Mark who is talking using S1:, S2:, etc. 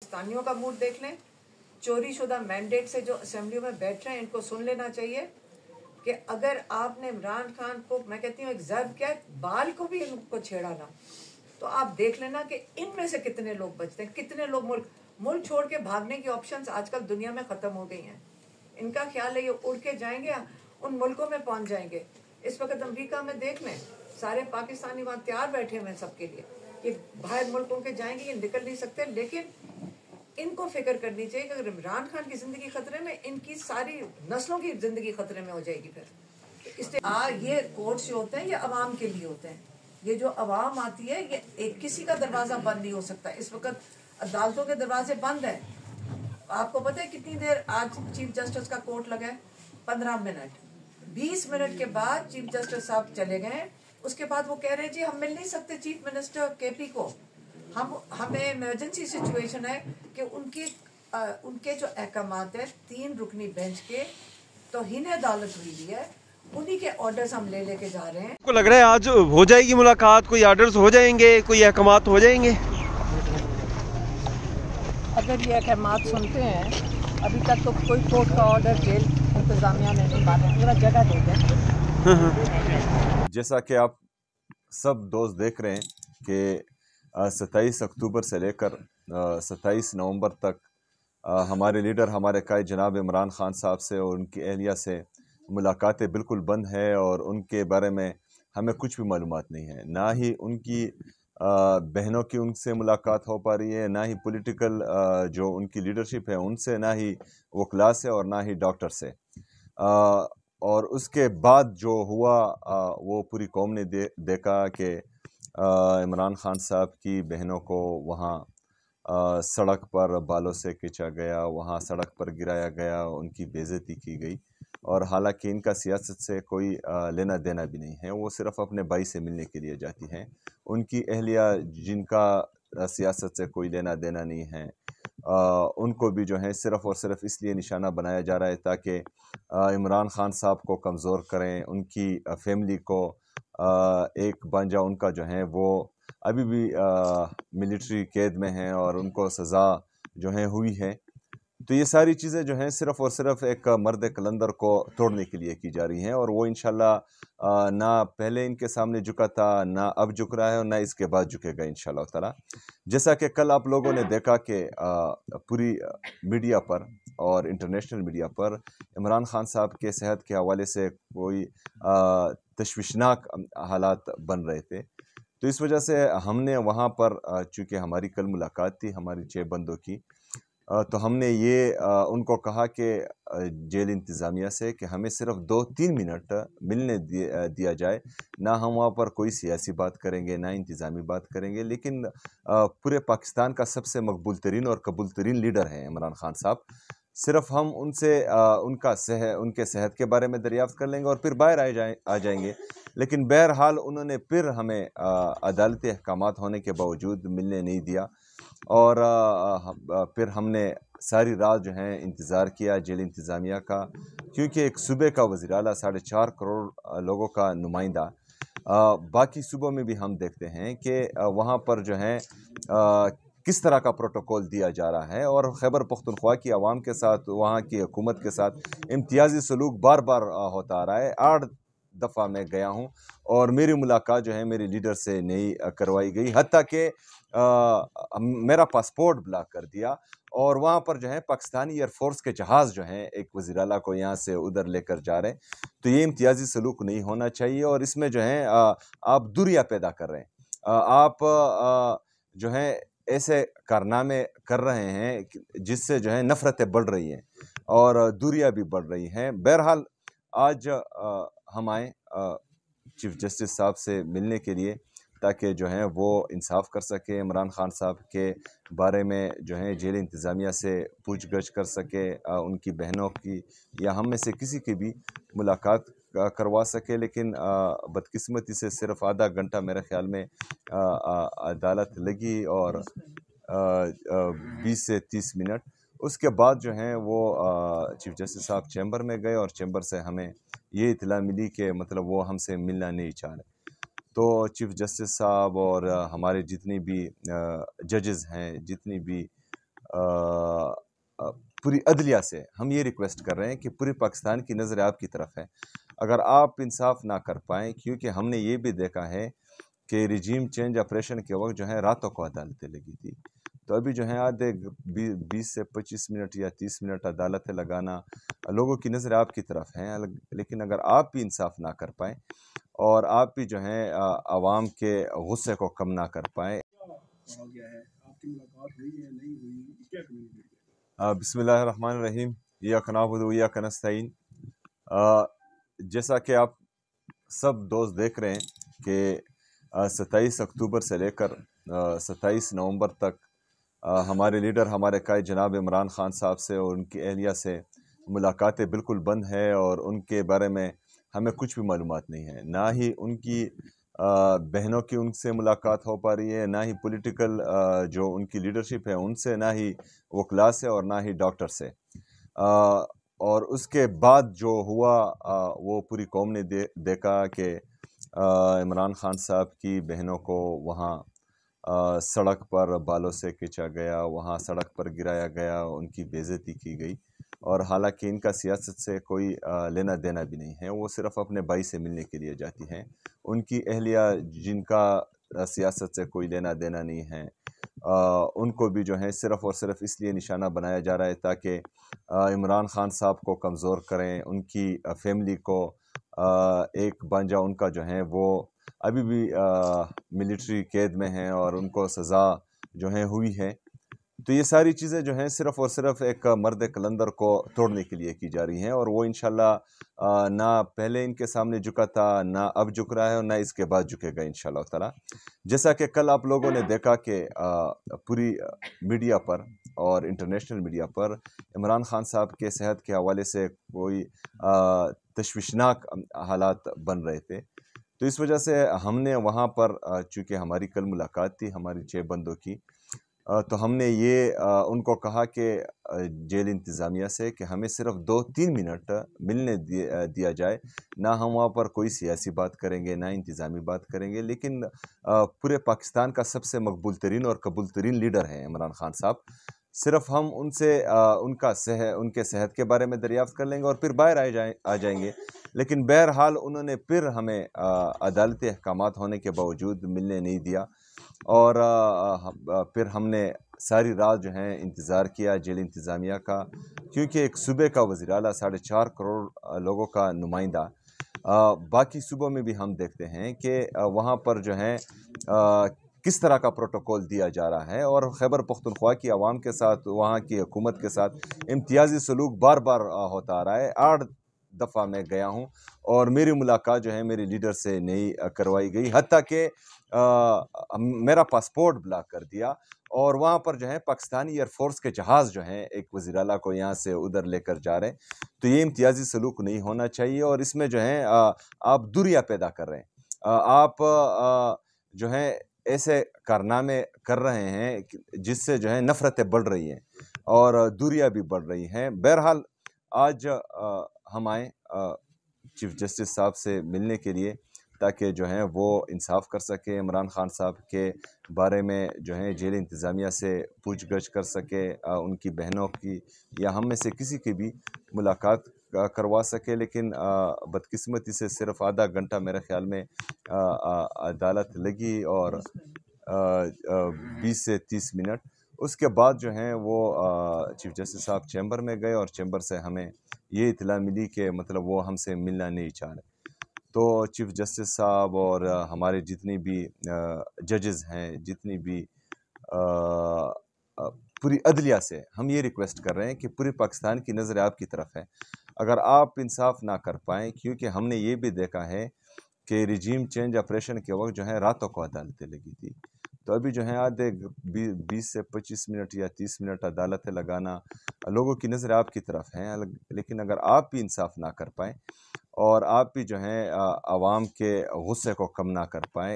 S1: पाकिस्तानियों का मूड देख लें। चोरी शुदा मैंडेट से जो असेंबली में बैठ रहे हैं, इनको सुन लेना चाहिए कि अगर आपने इमरान खान को, मैं कहती हूँ, एक ज़र्ब क्या है, बाल को भी इनको छेड़ा ना, तो आप देख लेना कि इनमें से कितने लोग बचते हैं, कितने लोग मुल्क छोड़ के भागने की ऑप्शंस आजकल दुनिया में ख़त्म हो गई हैं। इनका ख्याल है ये उड़ के जाएंगे, उन मुल्कों में पहुंच जाएंगे। इस वक्त अमेरिका में देख लें, सारे पाकिस्तानी वहाँ तैयार बैठे हुए हैं सबके लिए कि बाहर मुल्कों के जाएंगे, ये निकल नहीं सकते। लेकिन इनको फिक्र करनी चाहिए कि अगर इमरान खान की ज़िंदगी ख़तरे में, इनकी सारी नस्लों की ज़िंदगी ख़तरे में हो जाएगी। फिर इसलिए ये कोर्ट्स जो होते हैं ये अवाम के लिए होते हैं। ये जो अवाम आती है, ये एक किसी का दरवाज़ा बंद नहीं हो सकता। इस वक्त अदालतों के दरवाजे बंद हैं। आपको पता है कितनी देर आज चीफ जस्टिस का कोर्ट लगा है? 15 मिनट। 20 मिनट के बाद चीफ जस्टिस साहब चले गए। उसके बाद वो कह रहे हैं जी हम मिल नहीं सकते चीफ मिनिस्टर केपी को, हमें इमरजेंसी सिचुएशन है कि उनके जो अहकामात है 3 रुकनी बेंच के तौहीन अदालत हुई है, उन्हीं के ऑर्डर्स हम लेके जा रहे हैं।
S2: आपको लग रहा है आज हो जाएगी मुलाकात, कोई ऑर्डर्स हो जाएंगे, कोई अहकामात हो जाएंगे?
S1: अगर ये अहकामात सुनते हैं, अभी तक तो कोई कोर्ट का ऑर्डर जेल इंतजामिया ने नहीं माना, पूरा जगह दे दें।
S3: जैसा कि आप सब दोस्त देख रहे हैं कि 27 अक्टूबर से लेकर 27 नवंबर तक हमारे लीडर, हमारे कायद जनाब इमरान खान साहब से और उनकी अहलिया से मुलाकातें बिल्कुल बंद है और उनके बारे में हमें कुछ भी मालूमात नहीं है। ना ही उनकी बहनों की उनसे मुलाकात हो पा रही है, ना ही पॉलिटिकल जो उनकी लीडरशिप है उनसे, ना ही वकला से और ना ही डॉक्टर से। और उसके बाद जो हुआ वो पूरी कौम ने देखा कि इमरान खान साहब की बहनों को वहाँ सड़क पर बालों से खींचा गया, वहाँ सड़क पर गिराया गया, उनकी बेइज्जती की गई। और हालांकि इनका सियासत से कोई लेना देना भी नहीं है, वो सिर्फ अपने भाई से मिलने के लिए जाती हैं। उनकी अहलिया जिनका सियासत से कोई लेना देना नहीं है, उनको भी जो है सिर्फ और सिर्फ इसलिए निशाना बनाया जा रहा है ताकि इमरान खान साहब को कमज़ोर करें। उनकी फैमिली को एक भांजा उनका जो है वो अभी भी मिलिट्री कैद में हैं और उनको सज़ा जो है हुई है। तो ये सारी चीज़ें जो हैं सिर्फ़ और सिर्फ एक मर्द कलंदर को तोड़ने के लिए की जा रही हैं और वो इंशाल्लाह ना पहले इनके सामने झुका था, ना अब झुक रहा है और ना इसके बाद झुकेगा इंशाल्लाह ताला। जैसा कि कल आप लोगों ने देखा कि पूरी मीडिया पर और इंटरनेशनल मीडिया पर इमरान खान साहब के सेहत के हवाले से कोई तशवीशनाक हालात बन रहे थे। तो इस वजह से हमने वहाँ पर चूँकि हमारी कल मुलाकात थी हमारी 6 बंदों की, तो हमने ये उनको कहा कि जेल इंतज़ामिया से कि हमें सिर्फ 2-3 मिनट मिलने दिया जाए। ना हम वहाँ पर कोई सियासी बात करेंगे, ना इंतज़ामी बात करेंगे, लेकिन पूरे पाकिस्तान का सबसे मकबूल तरीन और कबूल तरीन लीडर हैं इमरान खान साहब। सिर्फ हम उनसे उनके सेहत के बारे में दरियाफ्त कर लेंगे और फिर बाहर आ जाएंगे। लेकिन बहरहाल उन्होंने फिर हमें अदालती अहकामात होने के बावजूद मिलने नहीं दिया और फिर हमने सारी रात जो है इंतज़ार किया जेल इंतज़ामिया का, क्योंकि एक सूबे का वज़ीर आला 4.5 करोड़ लोगों का नुमाइंदा, बाकी सूबों में भी हम देखते हैं कि वहाँ पर जो है किस तरह का प्रोटोकॉल दिया जा रहा है और खैबर पख्तूनख्वा की आवाम के साथ, वहाँ की हुकूमत के साथ इम्तियाज़ी सलूक बार बार होता आ रहा है। 8 दफ़ा मैं गया हूँ और मेरी मुलाकात जो है मेरे लीडर से नहीं करवाई गई, हत्ता कि मेरा पासपोर्ट ब्लॉक कर दिया। और वहाँ पर जो है पाकिस्तानी एयरफोर्स के जहाज़ जो हैं एक वज़ीर आला को यहाँ से उधर लेकर जा रहे हैं। तो ये इम्तियाज़ी सलूक नहीं होना चाहिए और इसमें जो है आप दूरियां पैदा कर रहे हैं। आप जो है ऐसे कारनामे कर रहे हैं जिससे जो है नफ़रतें बढ़ रही हैं और दूरियां भी बढ़ रही हैं। बहरहाल आज हम आए चीफ जस्टिस साहब से मिलने के लिए ताकि जो है वो इंसाफ कर सके, इमरान खान साहब के बारे में जो है जेल इंतज़ामिया से पूछगछ कर सके, उनकी बहनों की या हम में से किसी की भी मुलाकात करवा सके। लेकिन बदकिस्मती से सिर्फ आधा घंटा मेरे ख्याल में अदालत लगी और 20 से 30 मिनट। उसके बाद जो है वो चीफ जस्टिस साहब चैम्बर में गए और चैम्बर से हमें ये इत्तला मिली कि मतलब वो हमसे मिलना नहीं चाह रहे। तो चीफ जस्टिस साहब और हमारे जितनी भी जजेस हैं, जितनी भी पूरी अदलिया से हम ये रिक्वेस्ट कर रहे हैं कि पूरे पाकिस्तान की नज़र आपकी तरफ है। अगर आप इंसाफ ना कर पाएँ, क्योंकि हमने ये भी देखा है कि रिजीम चेंज ऑपरेशन के वक्त जो है रातों को अदालतें लगी थी, तो अभी जो है आधे 20 से 25 मिनट या 30 मिनट अदालतें लगाना, लोगों की नज़र आपकी तरफ है। लेकिन अगर आप भी इंसाफ ना कर पाएँ और आप भी जो है आवाम के गुस्से को कम ना कर पाएँ। बिस्मिल्लाहिर्रहमानिर्रहीम, इय्याका नअबुदु व इय्याका नस्तईन। जैसा कि आप सब दोस्त देख रहे हैं कि 27 अक्टूबर से लेकर 27 नवंबर तक हमारे लीडर, हमारे कायद जनाब इमरान खान साहब से और उनकी अहलिया से मुलाकातें बिल्कुल बंद है और उनके बारे में हमें कुछ भी मालूमात नहीं है। ना ही उनकी बहनों की उनसे मुलाकात हो पा रही है, ना ही पॉलिटिकल जो उनकी लीडरशिप है उनसे, ना ही वकला से और ना ही डॉक्टर से। और उसके बाद जो हुआ वो पूरी कौम ने देखा कि इमरान खान साहब की बहनों को वहाँ सड़क पर बालों से खींचा गया, वहाँ सड़क पर गिराया गया, उनकी बेइज्जती की गई। और हालांकि इनका सियासत से कोई लेना देना भी नहीं है, वो सिर्फ अपने भाई से मिलने के लिए जाती हैं। उनकी अहलिया जिनका सियासत से कोई लेना देना नहीं है, उनको भी जो है सिर्फ और सिर्फ इसलिए निशाना बनाया जा रहा है ताकि इमरान खान साहब को कमज़ोर करें। उनकी फैमिली को एक भांजा उनका जो है वो अभी भी मिलिट्री कैद में हैं और उनको सज़ा जो है हुई है। तो ये सारी चीज़ें जो हैं सिर्फ़ और सिर्फ एक मर्द कलंदर को तोड़ने के लिए की जा रही हैं, और वो इंशाल्लाह ना पहले इनके सामने झुका था, ना अब झुक रहा है और ना इसके बाद झुकेगा इंशाल्लाह ताला। जैसा कि कल आप लोगों ने देखा कि पूरी मीडिया पर और इंटरनेशनल मीडिया पर इमरान खान साहब के सेहत के हवाले से कोई तशवीशनाक हालात बन रहे थे। तो इस वजह से हमने वहाँ पर चूँकि हमारी कल मुलाकात थी हमारी 6 बंदों की, तो हमने ये उनको कहा कि जेल इंतज़ामिया से कि हमें सिर्फ 2-3 मिनट मिलने दिया जाए। ना हम वहाँ पर कोई सियासी बात करेंगे, ना इंतज़ामी बात करेंगे, लेकिन पूरे पाकिस्तान का सबसे मकबूल तरीन और कबूल तरीन लीडर हैं इमरान खान साहब। सिर्फ हम उनसे उनके सेहत के बारे में दरियाफ्त कर लेंगे और फिर बाहर आ जाएंगे। लेकिन बहरहाल उन्होंने फिर हमें अदालती अहकामात होने के बावजूद मिलने नहीं दिया, और फिर हमने सारी रात जो है इंतज़ार किया जेल इंतज़ामिया का, क्योंकि एक सूबे का वज़ीर आला 4.5 करोड़ लोगों का नुमाइंदा, बाकी सूबों में भी हम देखते हैं कि वहाँ पर जो है किस तरह का प्रोटोकॉल दिया जा रहा है, और खैबर पख्तूनख्वा की आवाम के साथ, वहाँ की हुकूमत के साथ इम्तियाज़ी सलूक बार बार होता आ रहा है। 8 दफ़ा मैं गया हूँ और मेरी मुलाकात जो है मेरे लीडर से नहीं करवाई गई, हत्ता कि मेरा पासपोर्ट ब्लॉक कर दिया। और वहाँ पर जो है पाकिस्तानी एयरफोर्स के जहाज़ जो हैं एक वज़ीर आला को यहाँ से उधर लेकर जा रहे हैं। तो ये इम्तियाज़ी सलूक नहीं होना चाहिए, और इसमें जो है आप दूरियां पैदा कर रहे हैं। आप जो है ऐसे कारनामे कर रहे हैं जिससे जो है नफ़रतें बढ़ रही हैं और दूरियां भी बढ़ रही हैं। बहरहाल आज हम आए चीफ जस्टिस साहब से मिलने के लिए ताकि जो है वो इंसाफ कर सके, इमरान खान साहब के बारे में जो है जेल इंतज़ामिया से पूछ गछ कर सके, उनकी बहनों की या हम में से किसी की भी मुलाकात करवा सके। लेकिन बदकिस्मती से सिर्फ आधा घंटा मेरे ख्याल में अदालत लगी और 20 से 30 मिनट। उसके बाद जो है वो चीफ जस्टिस साहब चैम्बर में गए और चैम्बर से हमें ये इत्तला मिली कि मतलब वो हमसे मिलना नहीं चाह रहे। तो चीफ जस्टिस साहब और हमारे जितनी भी जजेस हैं, जितनी भी पूरी अदलिया से हम ये रिक्वेस्ट कर रहे हैं कि पूरी पाकिस्तान की नज़र आपकी तरफ है। अगर आप इंसाफ ना कर पाएँ, क्योंकि हमने ये भी देखा है कि रिजीम चेंज ऑपरेशन के वक्त जो है रातों को अदालतें लगी थी, तो अभी जो है आधे 20 से 25 मिनट या 30 मिनट अदालतें लगाना, लोगों की नज़र आपकी तरफ है। लेकिन अगर आप भी इंसाफ ना कर पाएँ और आप भी जो है आवाम के गुस्से को कम ना कर पाएँ,